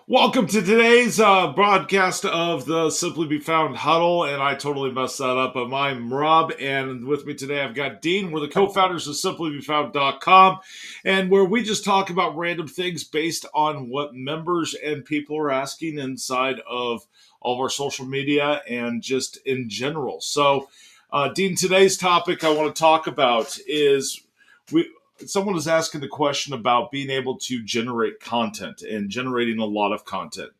Welcome to today's broadcast of the Simply Be Found Huddle, and I totally messed that up. But I'm Rob, and with me today I've got Dean. We're the co-founders of SimplyBeFound.com, and where we just talk about random things based on what members and people are asking inside of all of our social media and just in general. So, Dean, today's topic I want to talk about is we someone was asking the question about being able to generate content and generating a lot of content.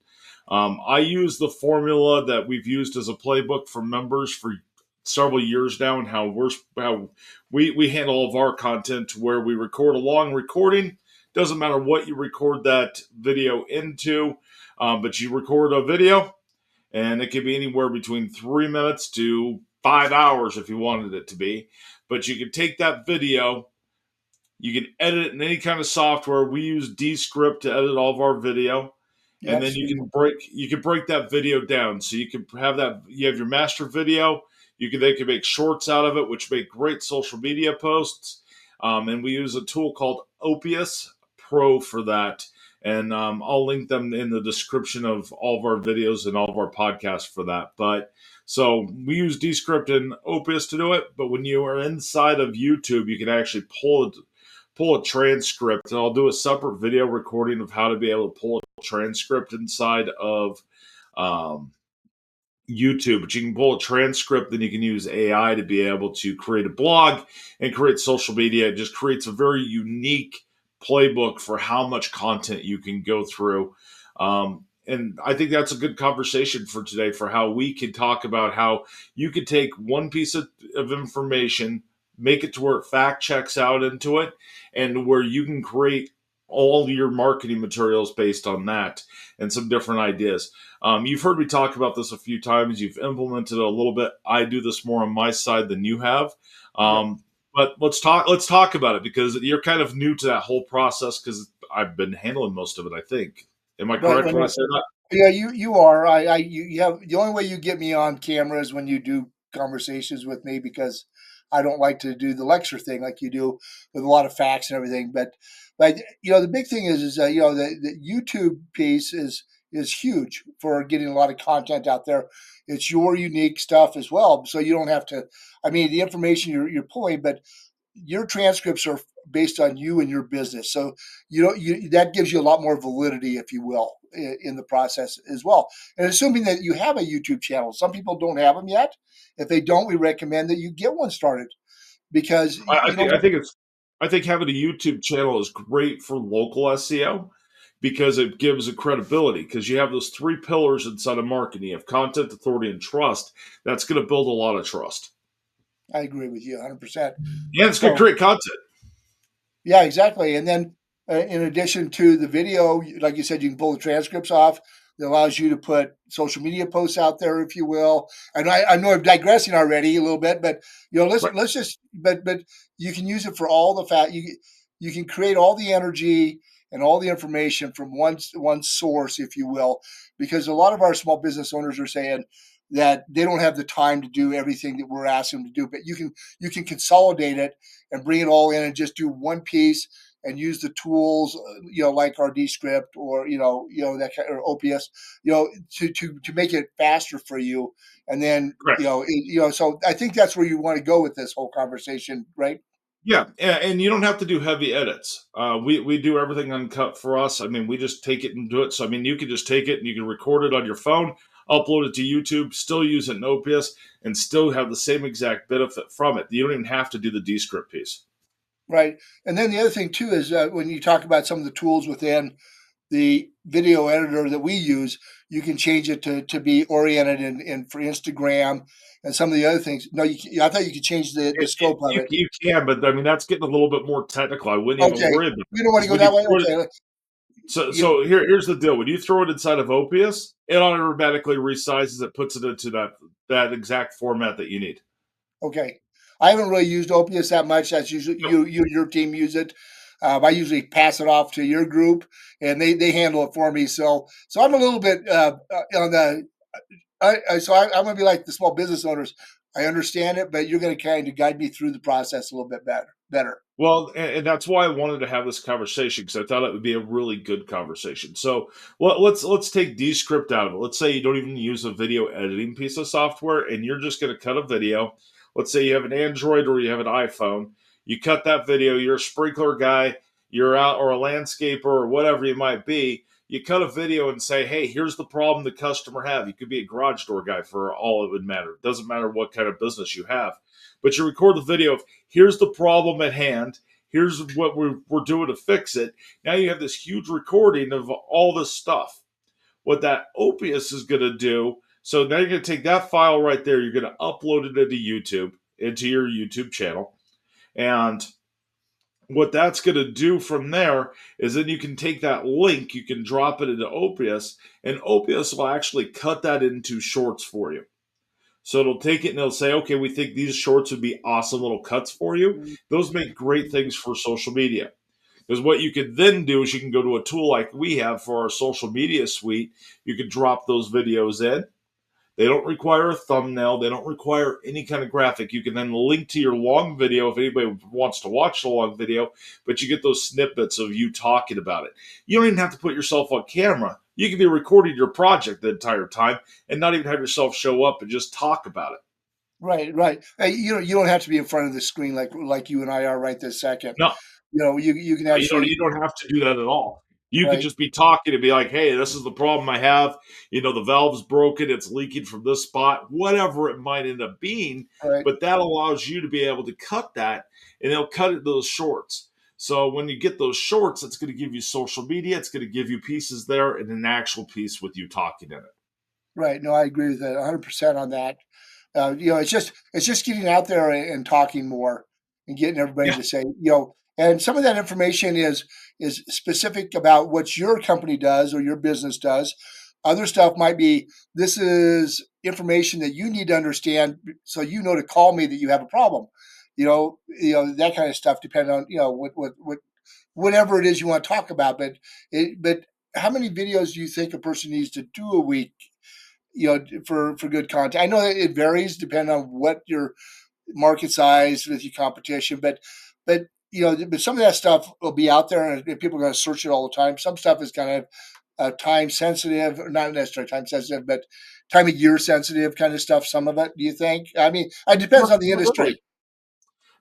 I use the formula that we've used as a playbook for members for several years now, and how we handle all of our content, where we record a long recording. Doesn't matter what you record that video into, but you record a video, and it can be anywhere between 3 minutes to 5 hours if you wanted it to be. But you can take that video, you can edit it in any kind of software. We use Descript to edit all of our video, Yeah, and I've then you seen can that. break that video down. So you can have that. You have your master video. They can make shorts out of it, which make great social media posts. And we use a tool called Opus Pro for that. And I'll link them in the description of all of our videos and all of our podcasts for that. But so we use Descript and Opus to do it. But when you are inside of YouTube, you can actually pull a transcript, and I'll do a separate video recording of how to be able to pull a transcript inside of um, YouTube. But you can pull a transcript, then you can use AI to be able to create a blog and create social media. It just creates a very unique playbook for how much content you can go through. And I think that's a good conversation for today, for how we can talk about how you could take one piece of information, make it to where it fact checks out into it, and where you can create all your marketing materials based on that and some different ideas. You've heard me talk about this a few times. You've implemented it a little bit. I do this more on my side than you have. Yep. But let's talk about it, because you're kind of new to that whole process, because I've been handling most of it, I think. Am I Right. correct when I say that? Yeah, you are. You have the only way you get me on camera is when you do conversations with me because I don't like to do the lecture thing like you do with a lot of facts and everything. But the big thing is the YouTube piece is huge for getting a lot of content out there. It's your unique stuff as well, so you don't have to. I mean, the information you're pulling, but your transcripts are based on you and your business. So that gives you a lot more validity, if you will, in the process as well. And assuming that you have a YouTube channel, some people don't have them yet. If they don't, we recommend that you get one started because I think I think having a YouTube channel is great for local SEO, because it gives a credibility, because you have those three pillars inside of marketing. You have content, authority, and trust. That's going to build a lot of trust. I agree with you 100%. And it's going to So create content. yeah, exactly. And then in addition to the video, like you said, you can pull the transcripts off. That allows you to put social media posts out there, if you will. And I know I'm digressing already a little bit, but Right. let's just but you can use it for all the fact you can create all the energy and all the information from one source, if you will, because a lot of our small business owners are saying that they don't have the time to do everything that we're asking them to do. But you can consolidate it and bring it all in and just do one piece and use the tools, like our Descript or that kind, or OPS, to make it faster for you. And then Correct. so I think that's where you want to go with this whole conversation, right? Yeah, and you don't have to do heavy edits. We do everything uncut for us. I mean, we just take it and do it. So I mean, you can just take it and you can record it on your phone, upload it to YouTube, still use it in OPS, and still have the same exact benefit from it. You don't even have to do the Descript piece. Right. And then the other thing too is when you talk about some of the tools within the video editor that we use, you can change it to be oriented in for Instagram and some of the other things. No, I thought you could change the scope of it. You can, but I mean that's getting a little bit more technical. I wouldn't even Okay, worry about it, we don't want to because go when you that way. throw it, Okay, you here's the deal: when you throw it inside of OPS, it automatically resizes it, puts it into that exact format that you need. okay. I haven't really used Opius that much. That's usually Yep. you and your team use it. I usually pass it off to your group, and they handle it for me. So I'm a little bit on the. I'm going to be like the small business owners. I understand it, but you're going to kind of guide me through the process a little bit better. Well, and that's why I wanted to have this conversation because I thought it would be a really good conversation. So let's take Descript out of it. Let's say you don't even use a video editing piece of software, and you're just going to cut a video. Let's say you have an Android or you have an iPhone. You cut that video. You're a sprinkler guy. You're out or a landscaper or whatever you might be. You cut a video and say, "Hey, here's the problem the customer have." You could be a garage door guy for all it would matter. It doesn't matter what kind of business you have, but you record the video of here's the problem at hand. Here's what we're doing to fix it. Now you have this huge recording of all this stuff. What that Opus is going to do, so now you're going to take that file right there, you're going to upload it into your YouTube channel. And what that's going to do from there is then you can take that link, you can drop it into Opus, and Opus will actually cut that into shorts for you. So it'll take it and it'll say, okay, we think these shorts would be awesome little cuts for you. Those make great things for social media. Because what you could then do is you can go to a tool like we have for our social media suite. You can drop those videos in. They don't require a thumbnail. They don't require any kind of graphic. You can then link to your long video if anybody wants to watch the long video, but you get those snippets of you talking about it. You don't even have to put yourself on camera. You can be recording your project the entire time and not even have yourself show up and just talk about it. Right, right. You don't have to be in front of the screen like you and I are right this second. No, You can you don't actually you don't have to do that at all. You could right, just be talking and be like, "Hey, this is the problem I have. The valve's broken. It's leaking from this spot. Whatever it might end up being." right. But that allows you to be able to cut that, and they'll cut it those shorts. So when you get those shorts, it's going to give you social media. It's going to give you pieces there and an actual piece with you talking in it. Right. No, I agree with that 100% on that. It's just getting out there and talking more and getting everybody Yeah, to say, and some of that information is specific about what your company does or your business does. Other stuff might be this is information that you need to understand so you know to call me that you have a problem. That kind of stuff depending on what whatever it is you want to talk about. But how many videos do you think a person needs to do a week for good content? I know that it varies depending on what your market size with your competition, but some of that stuff will be out there and people are going to search it all the time. Some stuff is kind of time sensitive, or not necessarily time sensitive, but time of year sensitive kind of stuff. Some of it, do you think? I mean, it depends on the not really. industry.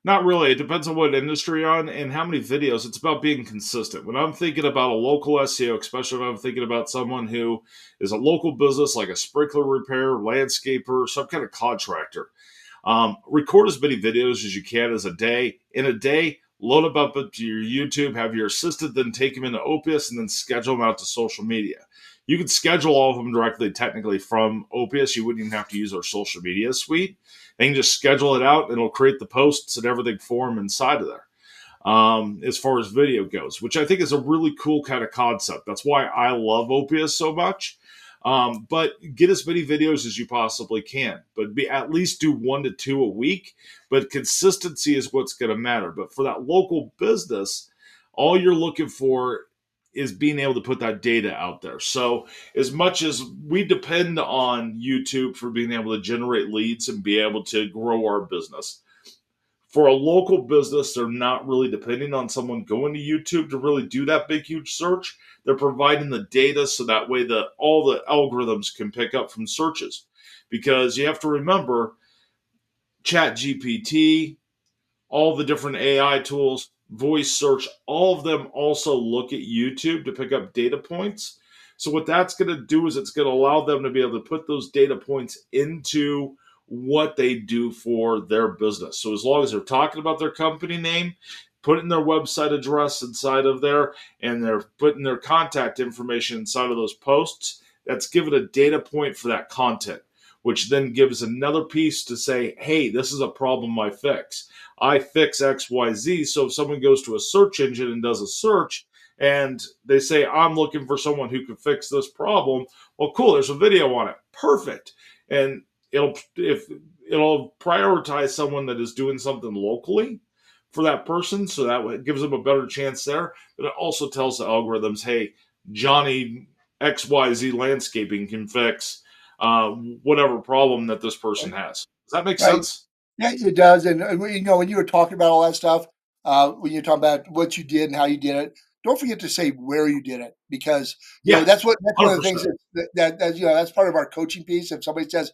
Not really. It depends on what industry you're on and how many videos. It's about being consistent. When I'm thinking about a local SEO, especially when I'm thinking about someone who is a local business like a sprinkler repair, landscaper, some kind of contractor, record as many videos as you can as a day. In a day, load them up to your YouTube, have your assistant then take them into Opus, and then schedule them out to social media. You can schedule all of them directly, technically, from Opus. You wouldn't even have to use our social media suite. They can just schedule it out, and it'll create the posts and everything for them inside of there. As far as video goes, which I think is a really cool kind of concept. That's why I love Opus so much. But get as many videos as you possibly can, but at least do 1 to 2 a week. But consistency is what's going to matter. But for that local business, all you're looking for is being able to put that data out there. So as much as we depend on YouTube for being able to generate leads and be able to grow our business, for a local business, they're not really depending on someone going to YouTube to really do that big, huge search. They're providing the data so that way all the algorithms can pick up from searches. Because you have to remember, Chat GPT, all the different AI tools, voice search, all of them also look at YouTube to pick up data points. So what that's going to do is it's going to allow them to be able to put those data points into what they do for their business. So as long as they're talking about their company name, putting their website address inside of there, and they're putting their contact information inside of those posts, that's given a data point for that content, which then gives another piece to say, hey, this is a problem I fix. I fix XYZ. So if someone goes to a search engine and does a search and they say, I'm looking for someone who can fix this problem, well, cool, there's a video on it. Perfect. And it'll prioritize someone that is doing something locally for that person. So that way it gives them a better chance there. But it also tells the algorithms, hey, Johnny XYZ landscaping can fix whatever problem that this person has. Does that make Right. sense? Yeah, it does. And when you were talking about all that stuff, when you're talking about what you did and how you did it, don't forget to say where you did it, because Yes, that's one of the things 100%. that that's part of our coaching piece. If somebody says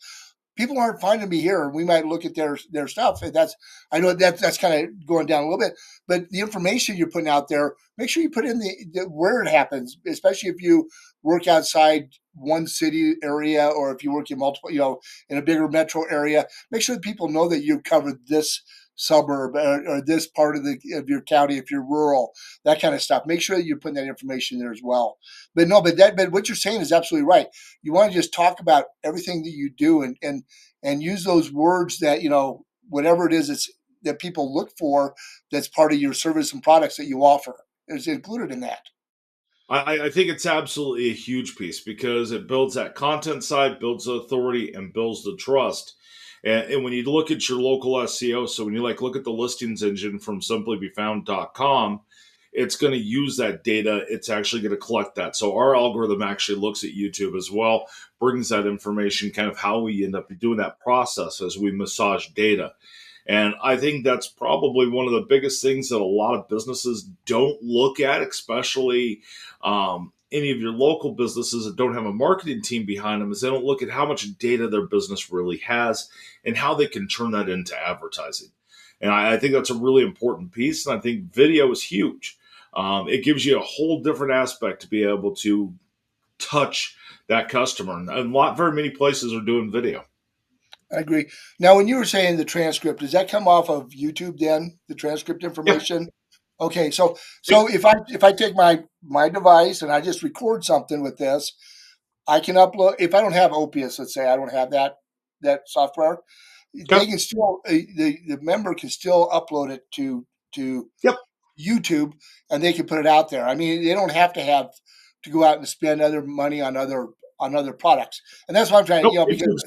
people aren't finding me here, and we might look at their stuff, and that's I know that's kind of going down a little bit, but the information you're putting out there, make sure you put in the where it happens, especially if you work outside one city area, or if you work in multiple, in a bigger metro area. Make sure that people know that you've covered this suburb, or this part of your county if you're rural, that kind of stuff. Make sure that you're putting that information there as well. But no, but what you're saying is absolutely right. You want to just talk about everything that you do, and use those words that whatever it is that people look for, that's part of your service and products that you offer is included in that. I think it's absolutely a huge piece because it builds that content side, builds the authority, and builds the trust. And when you look at your local SEO, so when you look at the listings engine from simplybefound.com, it's going to use that data. It's actually going to collect that. So our algorithm actually looks at YouTube as well, brings that information, kind of how we end up doing that process as we massage data. And I think that's probably one of the biggest things that a lot of businesses don't look at, especially any of your local businesses that don't have a marketing team behind them, is they don't look at how much data their business really has and how they can turn that into advertising. And I think that's a really important piece. And I think video is huge. It gives you a whole different aspect to be able to touch that customer. And very many places are doing video. I agree. Now, when you were saying the transcript, does that come off of YouTube then? The transcript Yeah. information? Okay, so if I take my device and I just record something with this, I can upload. If I don't have Opus, let's say I don't have that software, Okay. they can still the member can still upload it to Yep. YouTube, and they can put it out there. I mean, they don't have to go out and spend other money on other products, and that's what I'm trying. Nope. Because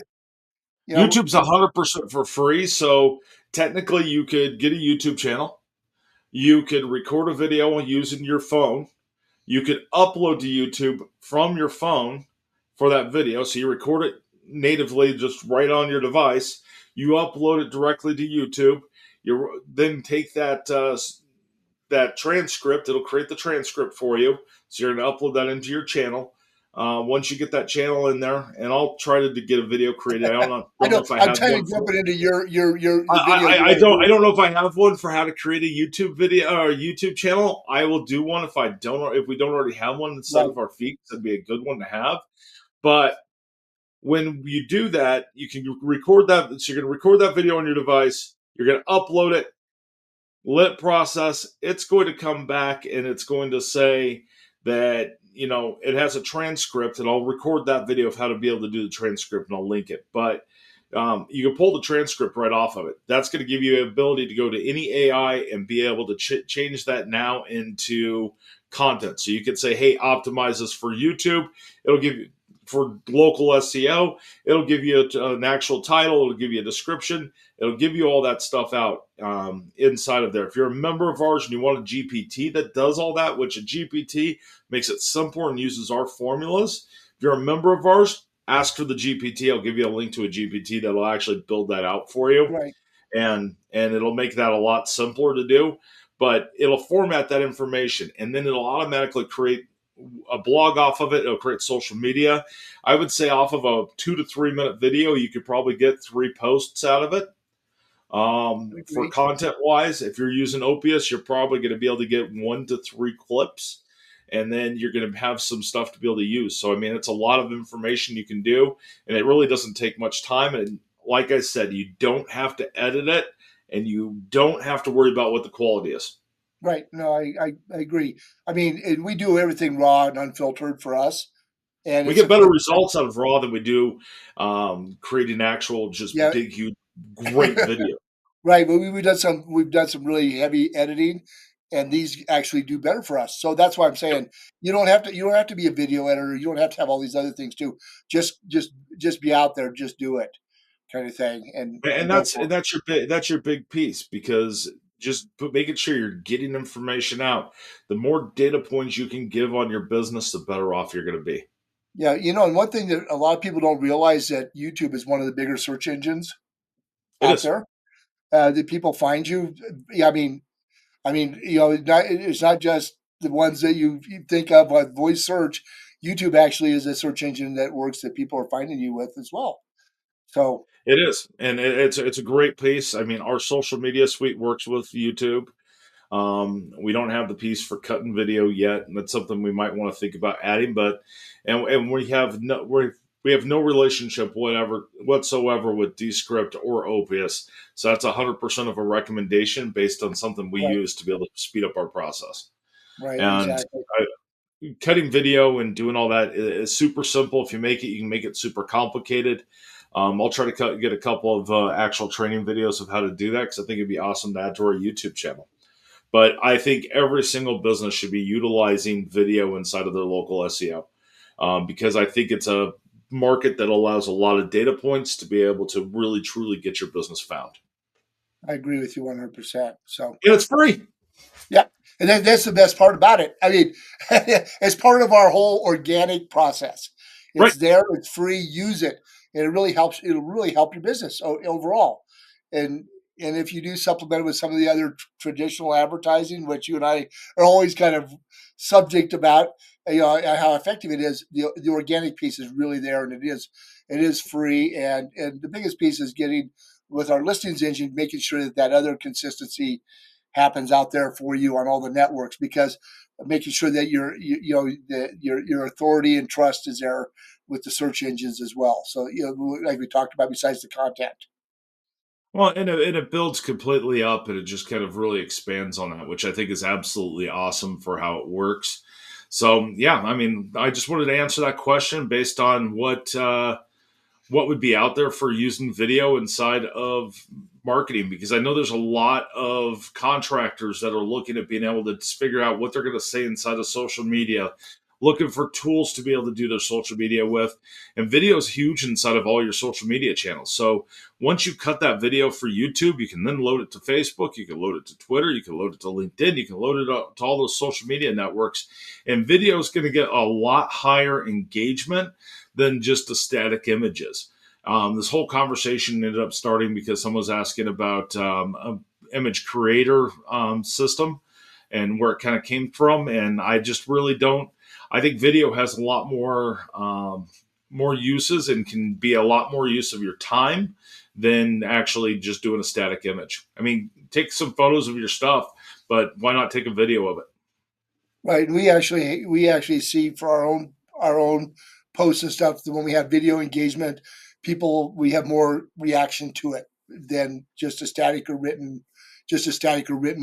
you know, YouTube's 100% for free. So technically, you could get a YouTube channel. You could record a video using your phone. You could upload to YouTube from your phone for that video. So you record it natively just right on your device. You upload it directly to YouTube. You then take that transcript. It'll create the transcript for you. So you're going to upload that into your channel. Once you get that channel in there, and I'll try to get a video created. I Don't know know if I I'm have kind one of for. jumping into your the video you I want to don't do. know if I have one for how to create a YouTube video or a YouTube channel. I will do one if we don't already have one inside Right, of our feed. That'd be a good one to have. But when you do that, you can record that. So you're going to record that video on your device. You're going to upload it, let it process. It's going to come back and it's going to say that it has a transcript, and I'll record that video of how to be able to do the transcript, and I'll link it. But you can pull the transcript right off of it. That's going to give you the ability to go to any AI and be able to change that now into content. So you could say, hey, optimize this for YouTube. It'll give you, for local SEO, it'll give you an actual title, it'll give you a description, it'll give you all that stuff out inside of there. If you're a member of ours and you want a GPT that does all that, which a GPT makes it simpler and uses our formulas. If you're a member of ours, ask for the GPT. I'll give you a link to a GPT that'll actually build that out for you, right, and it'll make that a lot simpler to do. But it'll format that information, and then it'll automatically create a blog off of it. It'll create social media. I would say off of a 2 to 3 minute video, you could probably get 3 posts out of it. I For agree. content wise, if you're using Opus, you're probably going to be able to get 1 to 3 clips, and then you're going to have some stuff to be able to use. So, I mean, it's a lot of information you can do, and it really doesn't take much time. And like I said, you don't have to edit it, and you don't have to worry about what the quality is. Right. No, I agree. I mean, and we do everything raw and unfiltered for us, and We it's get a better results out of raw than we do creating actual, just yeah. big, huge, great video. Right, but we've done some really heavy editing, and these actually do better for us. So that's why I'm saying you don't have to be a video editor. You don't have to have all these other things too. Just be out there, just do it, kind of thing, and And go that's for and it. that's your big piece, because making sure you're getting information out. The more data points you can give on your business, the better off you're going to be. Yeah, and one thing that a lot of people don't realize, that YouTube is one of the bigger search engines. It out is. there. That people find you. Yeah, it's not just the ones that you think of with voice search. YouTube actually is a search engine that works that people are finding you with as well. So It is, and it's a great piece. I mean, our social media suite works with YouTube. We don't have the piece for cutting video yet, and that's something we might want to think about adding. But and we have no relationship whatsoever with Descript or Opus, so that's 100% of a recommendation based on something we right, use to be able to speed up our process. right, And exactly. cutting video and doing all that is super simple. If you make it, you can make it super complicated. I'll try to get a couple of actual training videos of how to do that because I think it'd be awesome to add to our YouTube channel. But I think every single business should be utilizing video inside of their local SEO because I think it's a market that allows a lot of data points to be able to really truly get your business found. I agree with you 100%. So And it's free. yeah, and that's the best part about it. I mean, it's part of our whole organic process. Right. It's there. It's free. Use it, and it really helps. It'll really help your business overall. And and if you do supplement it with some of the other traditional advertising, which you and I are always kind of subject about, how effective it is. The organic piece is really there, and it is free. And the biggest piece is getting with our listings engine, making sure that other consistency happens out there for you on all the networks, because making sure that your authority and trust is there with the search engines as well. So like we talked about, besides the content. Well, and it builds completely up and it just kind of really expands on that, which I think is absolutely awesome for how it works. So, yeah, I mean, I just wanted to answer that question based on what would be out there for using video inside of marketing, because I know there's a lot of contractors that are looking at being able to figure out what they're going to say inside of social media, looking for tools to be able to do their social media with. And video is huge inside of all your social media channels. So once you cut that video for YouTube, you can then load it to Facebook, you can load it to Twitter, you can load it to LinkedIn, you can load it up to all those social media networks. And video is going to get a lot higher engagement than just the static images. This whole conversation ended up starting because someone was asking about an image creator system and where it kind of came from. And I just really don't. I think video has a lot more uses and can be a lot more use of your time than actually just doing a static image. I mean, take some photos of your stuff, but why not take a video of it? Right. And we actually see for our own posts and stuff that when we have video engagement, we have more reaction to it than just a static or written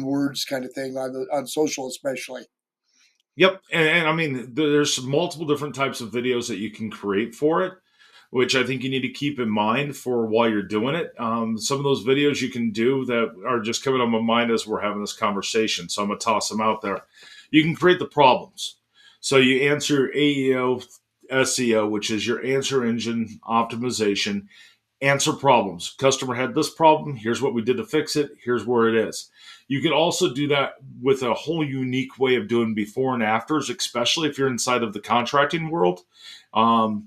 words kind of thing on social especially. Yep, and I mean, there's multiple different types of videos that you can create for it, which I think you need to keep in mind for while you're doing it. Some of those videos you can do that are just coming on my mind as we're having this conversation, so I'm gonna toss them out there. You can create the problems. So you answer AEO, SEO, which is your answer engine optimization. Answer problems. Customer had this problem. Here's what we did to fix it. Here's where it is. You can also do that with a whole unique way of doing before and afters, especially if you're inside of the contracting world. To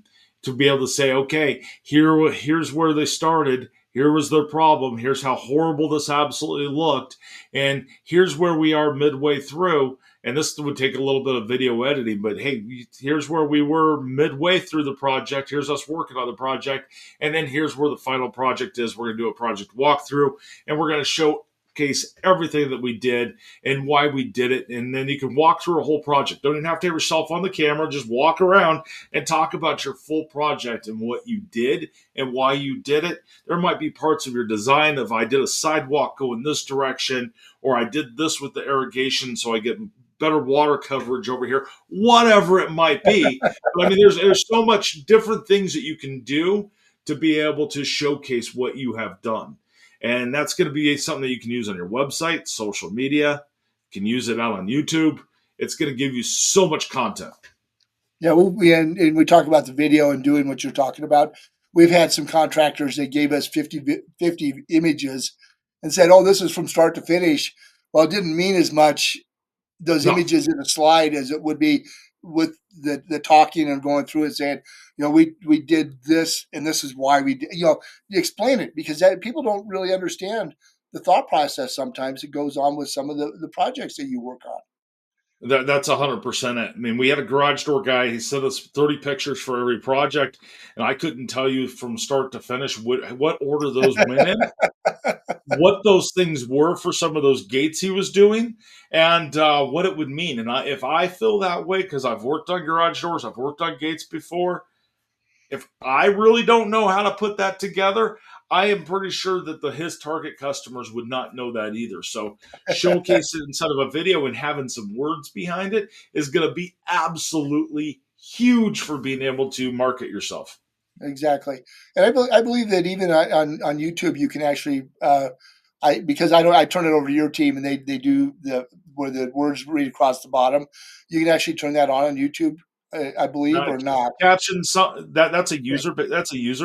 be able to say, okay, here's where they started. Here was their problem. Here's how horrible this absolutely looked. And here's where we are midway through. And this would take a little bit of video editing, but hey, here's where we were midway through the project. Here's us working on the project. And then here's where the final project is. We're going to do a project walkthrough and we're going to showcase everything that we did and why we did it. And then you can walk through a whole project. Don't even have to have yourself on the camera. Just walk around and talk about your full project and what you did and why you did it. There might be parts of your design of I did a sidewalk go in this direction, or I did this with the irrigation so I get better water coverage over here, whatever it might be. But I mean, there's so much different things that you can do to be able to showcase what you have done. And that's going to be something that you can use on your website, social media. You can use it out on YouTube. It's going to give you so much content. Yeah, and we talk about the video and doing what you're talking about. We've had some contractors that gave us 50 images and said, "Oh, this is from start to finish." Well, it didn't mean as much those No, images in a slide as it would be with the talking and going through it, saying, we did this and this is why we did. You explain it because people don't really understand the thought process sometimes that goes on with some of the projects that you work on. That's 100% it. I mean, we had a garage door guy. He sent us 30 pictures for every project, and I couldn't tell you from start to finish what order those went in, what those things were for some of those gates he was doing, and what it would mean. And if I feel that way, because I've worked on garage doors, I've worked on gates before, if I really don't know how to put that together, I am pretty sure that his target customers would not know that either. So showcase it instead of a video and having some words behind it is going to be absolutely huge for being able to market yourself. Exactly, and I believe that even on YouTube you can actually because I turn it over to your team and they do where the words read across the bottom. You can actually turn that on YouTube, I believe, or not. Captions, that's a user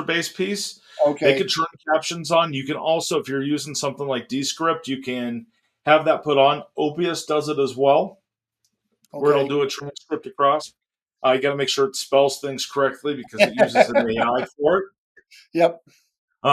based piece. They Okay. can turn captions on. You can also, if you're using something like Descript, you can have that put on. Opus does it as well, where it'll Okay. do a transcript across. You got to make sure it spells things correctly because it uses an AI for it. Yep.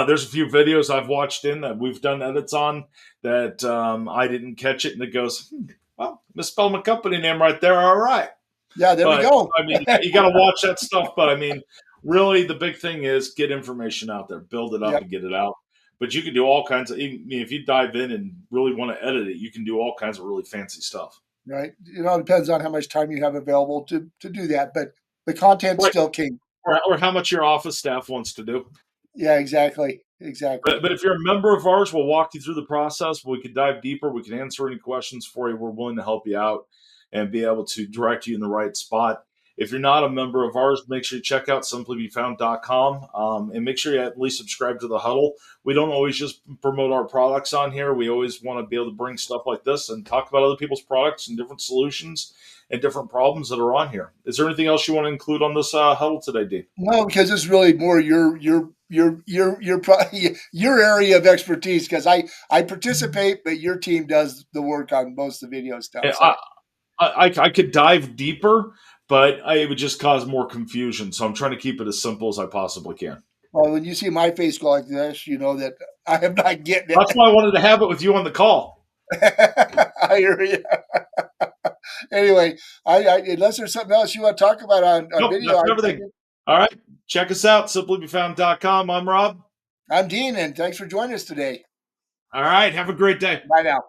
There's a few videos I've watched in that we've done edits on that I didn't catch it, and it goes, well, misspelled my company name right there. All right. Yeah. There we But go. I mean, you got to watch that stuff. But I mean, really, the big thing is get information out there, build it up, Yep. and get it out. But you can do all kinds of. I mean, if you dive in and really want to edit it, you can do all kinds of really fancy stuff. Right. It depends on how much time you have available to do that, but the content's Right. still king. Or how much your office staff wants to do. Yeah. Exactly. Exactly. But if you're a member of ours, we'll walk you through the process. We can dive deeper. We can answer any questions for you. We're willing to help you out and be able to direct you in the right spot. If you're not a member of ours, make sure you check out simplybefound.com and make sure you at least subscribe to the huddle. We don't always just promote our products on here. We always want to be able to bring stuff like this and talk about other people's products and different solutions and different problems that are on here. Is there anything else you want to include on this huddle today, Dean? No, because it's really more your area of expertise. Because I participate, but your team does the work on most of the video stuff. So I could dive deeper, but it would just cause more confusion. So I'm trying to keep it as simple as I possibly can. well, when you see my face go like this, you know that I am not getting That's it. why I wanted to have it with you on the call. I hear you. Anyway, unless there's something else you want to talk about on Nope, video, that's everything. All right. Check us out, simplybefound.com. I'm Rob. I'm Dean, and thanks for joining us today. All right. Have a great day. Bye now.